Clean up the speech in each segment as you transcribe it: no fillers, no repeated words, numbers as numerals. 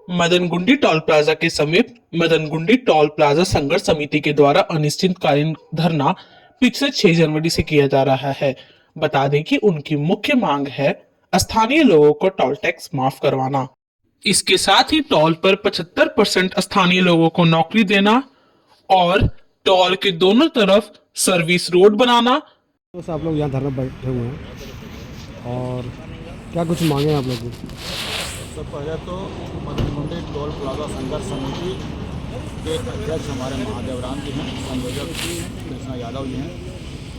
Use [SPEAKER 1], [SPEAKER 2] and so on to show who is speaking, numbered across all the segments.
[SPEAKER 1] Madanagundi toll plaza के समीप Madanagundi toll plaza संघर्ष समिति के द्वारा अनिश्चितकालीन धरना पिछले 6 जनवरी से किया जा रहा है। बता दें कि उनकी मुख्य मांग है स्थानीय लोगों को टोल टैक्स माफ करवाना। इसके साथ ही टोल पर 75% स्थानीय लोगों को नौकरी देना और टोल के दोनों तरफ सर्विस रोड बनाना।
[SPEAKER 2] बस आप लोग यहाँ धरना बैठे हुए हैं और क्या कुछ मांगे हैं आप लोग की?
[SPEAKER 3] सबसे पहले तो मदनगुंडी टोल प्लाजा संघर्ष समिति के अध्यक्ष हमारे महादेव राम जी हैं, संयोजक कृष्णा यादव जी हैं,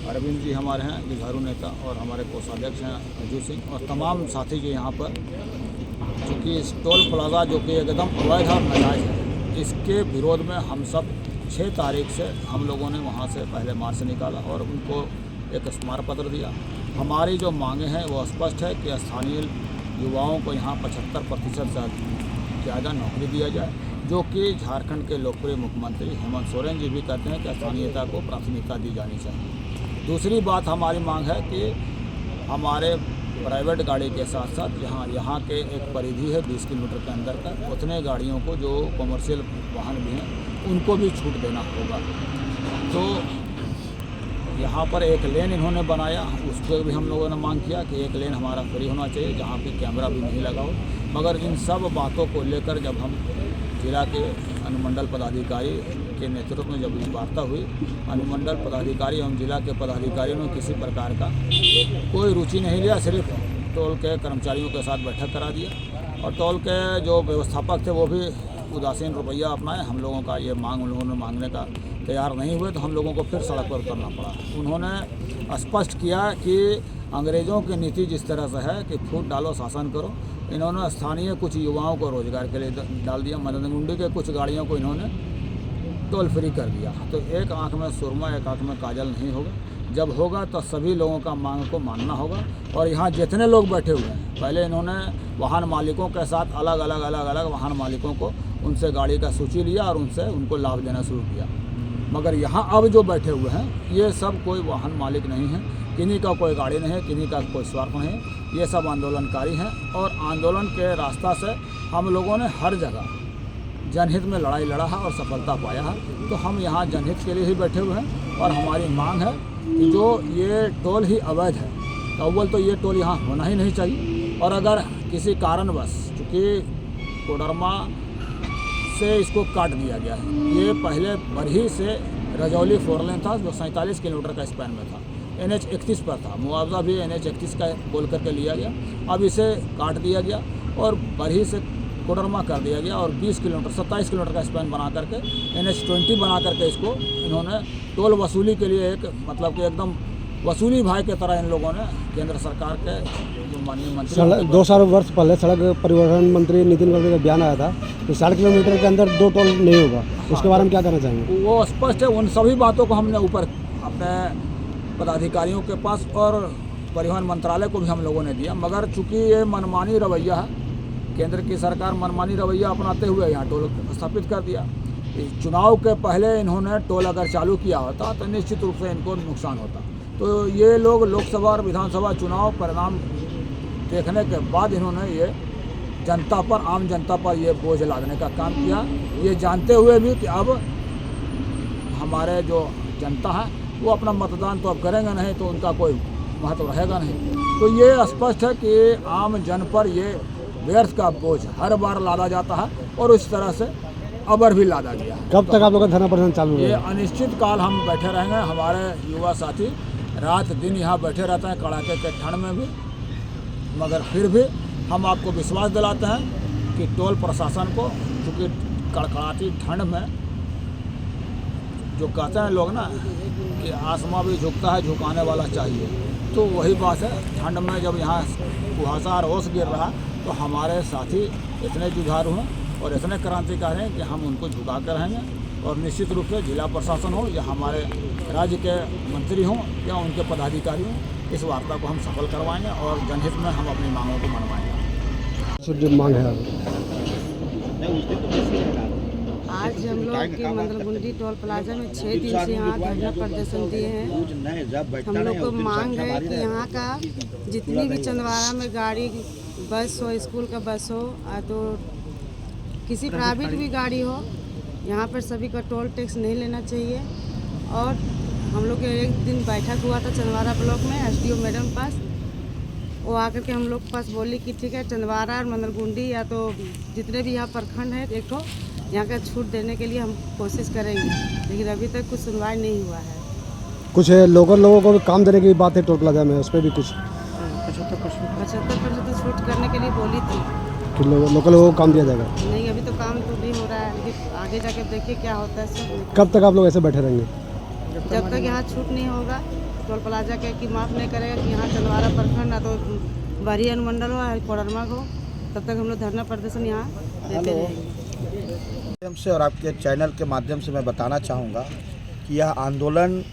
[SPEAKER 3] अरविंद जी हमारे हैं जुझारू नेता और हमारे कोषाध्यक्ष हैं अजू सिंह और तमाम साथी जो यहाँ पर, चूँकि इस टोल प्लाजा जो कि एकदम अवैध और नाजायज़ है, इसके विरोध में हम सब 6 तारीख से हम लोगों ने वहाँ से पहले मार्च निकाला और उनको एक स्मारक पत्र दिया। हमारी जो मांगे हैं वो स्पष्ट है कि स्थानीय युवाओं को यहाँ 75% से ज़्यादा नौकरी दिया जाए, जो कि झारखंड के लोकप्रिय मुख्यमंत्री हेमंत सोरेन जी भी कहते हैं कि स्थानीयता को प्राथमिकता दी जानी चाहिए। दूसरी बात हमारी मांग है कि हमारे प्राइवेट गाड़ी के साथ साथ यहाँ के एक परिधि है 20 किलोमीटर के अंदर का, उतने गाड़ियों को जो कमर्शियल वाहन भी हैं उनको भी छूट देना होगा। तो यहाँ पर एक लेन इन्होंने बनाया, उस पर भी हम लोगों ने मांग किया कि एक लेन हमारा फ्री होना चाहिए जहाँ पे कैमरा भी नहीं लगा हो। मगर इन सब बातों को लेकर जब हम जिला के अनुमंडल पदाधिकारी के नेतृत्व में जब वार्ता हुई, अनुमंडल पदाधिकारी एवं जिला के पदाधिकारियों ने किसी प्रकार का कोई रुचि नहीं लिया, सिर्फ टोल के कर्मचारियों के साथ बैठक करा दिया और टोल के जो व्यवस्थापक थे वो भी उदासीन रवैया अपनाए। हम लोगों का ये मांग उन्होंने मांगने का तैयार नहीं हुए तो हम लोगों को फिर सड़क पर उतरना पड़ा। उन्होंने स्पष्ट किया कि अंग्रेज़ों की नीति जिस तरह से है कि फूट डालो शासन करो, इन्होंने स्थानीय कुछ युवाओं को रोजगार के लिए डाल दिया। मदनगुंडी के कुछ गाड़ियों को इन्होंने टोल फ्री कर दिया। तो एक आंख में सुरमा एक आंख में काजल नहीं होगा। जब होगा तो सभी लोगों का मांग को मानना होगा। और यहाँ जितने लोग बैठे हुए हैं, पहले इन्होंने वाहन मालिकों के साथ अलग अलग वाहन मालिकों को उनसे गाड़ी का सूची लिया और उनसे उनको लाभ देना शुरू किया। मगर यहाँ अब जो बैठे हुए हैं ये सब कोई वाहन मालिक नहीं है, किन्हीं का कोई गाड़ी नहीं है, किन्हीं का कोई स्वार्थ नहीं है, ये सब आंदोलनकारी हैं। और आंदोलन के रास्ता से हम लोगों ने हर जगह जनहित में लड़ाई लड़ा है और सफलता पाया है। तो हम यहाँ जनहित के लिए ही बैठे हुए हैं और हमारी मांग है कि जो ये टोल ही अवैध है, तो अव्वल तो ये टोल यहाँ होना ही नहीं चाहिए। और अगर किसी कारणवश, चूँकि कोडरमा से इसको काट दिया गया है, ये पहले बरही से रजौली 4 लेन था जो 47 किलोमीटर का स्पैन में था, NH 31 पर था, मुआवजा भी NH 31 का बोल करके लिया गया। अब इसे काट दिया गया और बरही से कोडरमा कर दिया गया और 20 किलोमीटर 27 किलोमीटर का स्पैन बना करके NH 20 बना करके इसको इन्होंने टोल वसूली के लिए एक मतलब कि एकदम वसूली भाई की तरह इन लोगों ने केंद्र सरकार के जो माननीय मंत्री
[SPEAKER 2] 2 वर्ष पहले सड़क परिवहन मंत्री नितिन गडकरी का बयान आया था कि 60 किलोमीटर के अंदर 2 टोल नहीं होगा। उसके बारे में क्या कहना चाहेंगे?
[SPEAKER 3] वो स्पष्ट है। उन सभी बातों को हमने ऊपर अपने पदाधिकारियों के पास और परिवहन मंत्रालय को भी हम लोगों ने दिया। मगर चूँकि ये मनमानी रवैया है, केंद्र की सरकार मनमानी रवैया अपनाते हुए यहाँ टोल स्थापित कर दिया। चुनाव के पहले इन्होंने टोल अगर चालू किया होता तो निश्चित रूप से इनको नुकसान होता। तो ये लोग लोकसभा और विधानसभा चुनाव परिणाम देखने के बाद इन्होंने ये जनता पर, आम जनता पर ये बोझ लादने का काम किया, ये जानते हुए भी कि अब हमारे जो जनता है वो अपना मतदान तो अब करेंगे नहीं, तो उनका कोई महत्व रहेगा नहीं। तो ये स्पष्ट है कि आम जन पर ये व्यर्थ का बोझ हर बार लादा जाता है और उस तरह से अबर भी लादा गया।
[SPEAKER 2] कब तक आप लोग का धरना प्रदर्शन चालू
[SPEAKER 3] ये
[SPEAKER 2] रहेगा?
[SPEAKER 3] अनिश्चित काल हम बैठे रहेंगे। हमारे युवा साथी रात दिन यहाँ बैठे रहते हैं कड़ाके के ठंड में भी। मगर फिर भी हम आपको विश्वास दिलाते हैं कि टोल प्रशासन को, चूँकि कड़कड़ाती ठंड में जो कहते हैं लोग ना कि आसमां भी झुकता है, झुकाने वाला चाहिए, तो वही बात है। ठंड में जब यहाँ कुहासा और ओस गिर रहा तो हमारे साथी इतने जुझारू हैं और इतने क्रांतिकारी हैं कि हम उनको झुका कर रहेंगे। और निश्चित रूप से जिला प्रशासन हो या हमारे राज्य के मंत्री हों या उनके पदाधिकारी हों, इस वार्ता को हम सफल करवाएंगे और जनहित में हम अपनी मांगों को मनवाएंगे।
[SPEAKER 2] जो मांग है
[SPEAKER 4] आज हम लोग के मदनगुंडी टोल प्लाजा में 6 दिन से यहाँ धरना प्रदर्शन दिए हैं। हम लोग को मांग है कि यहाँ का जितनी भी चंदवाड़ा में गाड़ी, बस हो, स्कूल का बस हो, तो किसी प्राइवेट भी गाड़ी हो, यहाँ पर सभी का टोल टैक्स नहीं लेना चाहिए। और हम लोग के एक दिन बैठक हुआ था चंदवारा ब्लॉक में SDO मैडम पास, वो आकर के हम लोग के पास बोली कि ठीक है चंदवारा और मंदरगुंडी या तो जितने भी यहाँ प्रखंड है एक ठो यहाँ का छूट देने के लिए हम कोशिश करेंगे, लेकिन अभी तक कुछ सुनवाई नहीं हुआ है।
[SPEAKER 2] कुछ लोकल लोगों को भी काम देने की बात है टोल प्लाजा में, उस पर भी कुछ
[SPEAKER 4] 75% छूट करने के लिए बोली थी।
[SPEAKER 2] कि लोकल लोगों को काम दिया जाएगा।
[SPEAKER 4] नहीं, अभी तो काम तो नहीं हो रहा है, लेकिन आगे जाके देखिए क्या होता है सब।
[SPEAKER 2] कब तक आप लोग ऐसे बैठे रहेंगे?
[SPEAKER 4] जब तक यहाँ छूट नहीं होगा टोल प्लाजा के कि माफ़ नहीं करेगा कि यहाँ चंदवारा प्रखंड ना तो बरही अनुमंडल हो या कोडरमा हो, तब तक हम लोग धरना प्रदर्शन यहाँ देते रहेंगे।
[SPEAKER 5] माध्यम से और आपके चैनल के माध्यम से मैं बताना चाहूँगा कि यह आंदोलन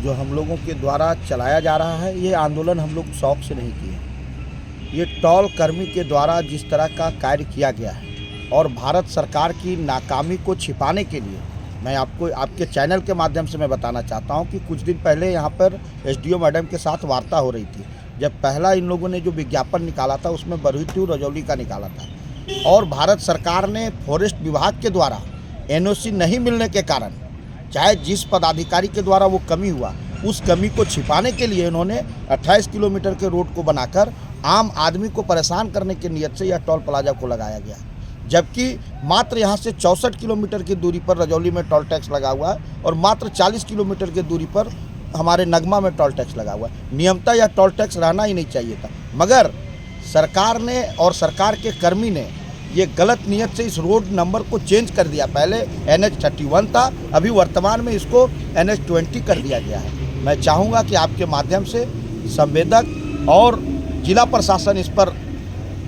[SPEAKER 5] जो हम लोगों के द्वारा चलाया जा रहा है, ये आंदोलन हम लोग शौक से नहीं किए। ये टोल कर्मी के द्वारा जिस तरह का कार्य किया गया है और भारत सरकार की नाकामी को छिपाने के लिए मैं आपको आपके चैनल के माध्यम से मैं बताना चाहता हूं कि कुछ दिन पहले यहाँ पर SDO मैडम के साथ वार्ता हो रही थी। जब पहला इन लोगों ने जो विज्ञापन निकाला था उसमें बरही टू रजौली का निकाला था और भारत सरकार ने फॉरेस्ट विभाग के द्वारा NOC नहीं मिलने के कारण, चाहे जिस पदाधिकारी के द्वारा वो कमी हुआ, उस कमी को छिपाने के लिए इन्होंने 28 किलोमीटर के रोड को बनाकर आम आदमी को परेशान करने की नियत से यह टोल प्लाजा को लगाया गया। जबकि मात्र यहाँ से 64 किलोमीटर की दूरी पर रजौली में टोल टैक्स लगा हुआ है और मात्र 40 किलोमीटर की दूरी पर हमारे नगमा में टोल टैक्स लगा हुआ है। नियमतः यह टोल टैक्स रहना ही नहीं चाहिए था, मगर सरकार ने और सरकार के कर्मी ने ये गलत नियत से इस रोड नंबर को चेंज कर दिया। पहले NH31 था, अभी वर्तमान में इसको NH20 कर दिया गया है। मैं चाहूँगा कि आपके माध्यम से संवेदक और जिला प्रशासन इस पर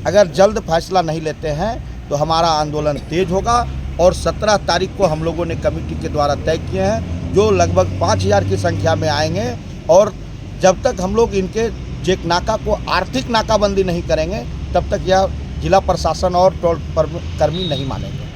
[SPEAKER 5] अगर जल्द फैसला नहीं लेते हैं तो हमारा आंदोलन तेज होगा और 17 तारीख को हम लोगों ने कमेटी के द्वारा तय किए हैं, जो लगभग 5000 की संख्या में आएंगे। और जब तक हम लोग इनके चेक नाका को आर्थिक नाकाबंदी नहीं करेंगे, तब तक यह जिला प्रशासन और टोल कर्मी नहीं मानेंगे।